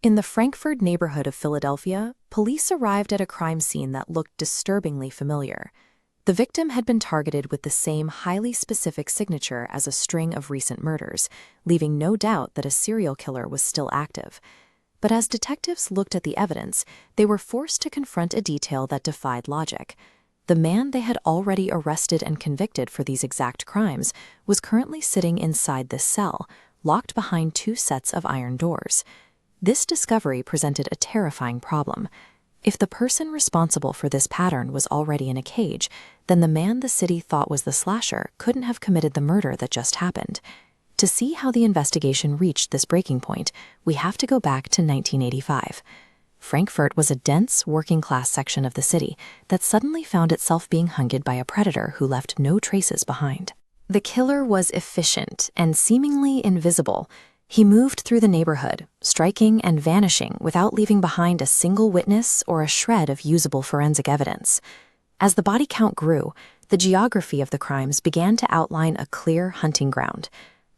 In the Frankfurt neighborhood of Philadelphia, police arrived at a crime scene that looked disturbingly familiar. The victim had been targeted with the same highly specific signature as a string of recent murders, leaving no doubt that a serial killer was still active. But as detectives looked at the evidence, they were forced to confront a detail that defied logic. The man they had already arrested and convicted for these exact crimes was currently sitting inside this cell, locked behind two sets of iron doors. This discovery presented a terrifying problem. If the person responsible for this pattern was already in a cage, then the man the city thought was the slasher couldn't have committed the murder that just happened. To see how the investigation reached this breaking point, we have to go back to 1985. Frankfurt was a dense, working-class section of the city that suddenly found itself being hunted by a predator who left no traces behind. The killer was efficient and seemingly invisible. He moved through the neighborhood, striking and vanishing without leaving behind a single witness or a shred of usable forensic evidence. As the body count grew, the geography of the crimes began to outline a clear hunting ground.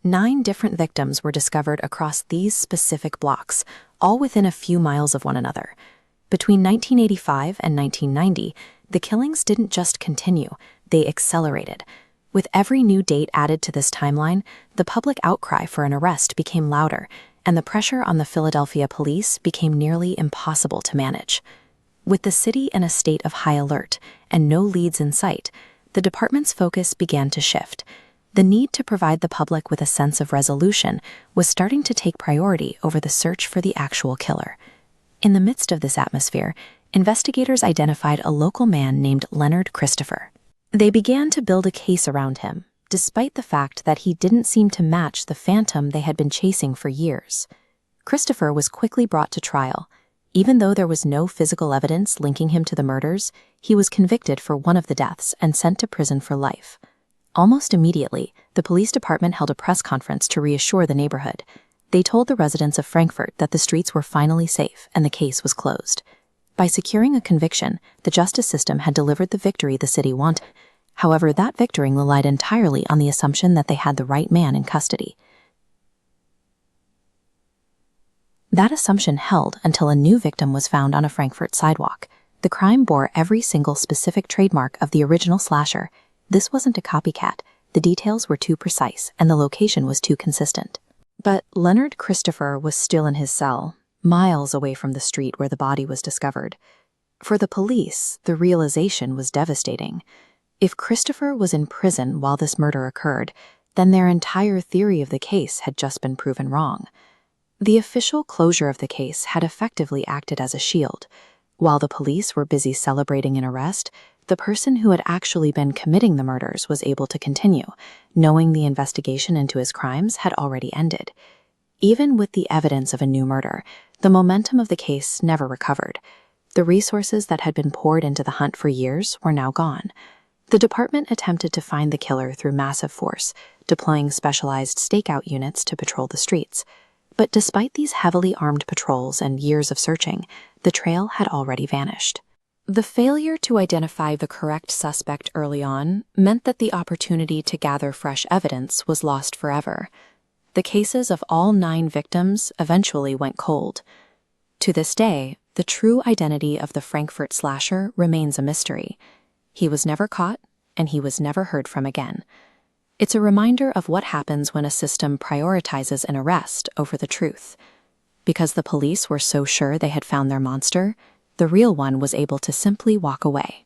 9 different victims were discovered across these specific blocks, all within a few miles of one another. Between 1985 and 1990, the killings didn't just continue, they accelerated. With every new date added to this timeline, the public outcry for an arrest became louder, and the pressure on the Philadelphia police became nearly impossible to manage. With the city in a state of high alert and no leads in sight, the department's focus began to shift. The need to provide the public with a sense of resolution was starting to take priority over the search for the actual killer. In the midst of this atmosphere, investigators identified a local man named Leonard Christopher. They began to build a case around him, despite the fact that he didn't seem to match the phantom they had been chasing for years. Christopher was quickly brought to trial. Even though there was no physical evidence linking him to the murders, he was convicted for one of the deaths and sent to prison for life. Almost immediately, the police department held a press conference to reassure the neighborhood. They told the residents of Frankfurt that the streets were finally safe and the case was closed. By securing a conviction, the justice system had delivered the victory the city wanted. However, that victory relied entirely on the assumption that they had the right man in custody. That assumption held until a new victim was found on a Frankfurt sidewalk. The crime bore every single specific trademark of the original slasher. This wasn't a copycat. The details were too precise, and the location was too consistent. But Leonard Christopher was still in his cell, miles away from the street where the body was discovered. For the police, the realization was devastating. If Christopher was in prison while this murder occurred, then their entire theory of the case had just been proven wrong. The official closure of the case had effectively acted as a shield. While the police were busy celebrating an arrest, the person who had actually been committing the murders was able to continue, knowing the investigation into his crimes had already ended. Even with the evidence of a new murder, the momentum of the case never recovered. The resources that had been poured into the hunt for years were now gone. The department attempted to find the killer through massive force, deploying specialized stakeout units to patrol the streets. But despite these heavily armed patrols and years of searching, the trail had already vanished. The failure to identify the correct suspect early on meant that the opportunity to gather fresh evidence was lost forever. The cases of all 9 victims eventually went cold. To this day, the true identity of the Frankfurt slasher remains a mystery. He was never caught, and he was never heard from again. It's a reminder of what happens when a system prioritizes an arrest over the truth. Because the police were so sure they had found their monster, the real one was able to simply walk away.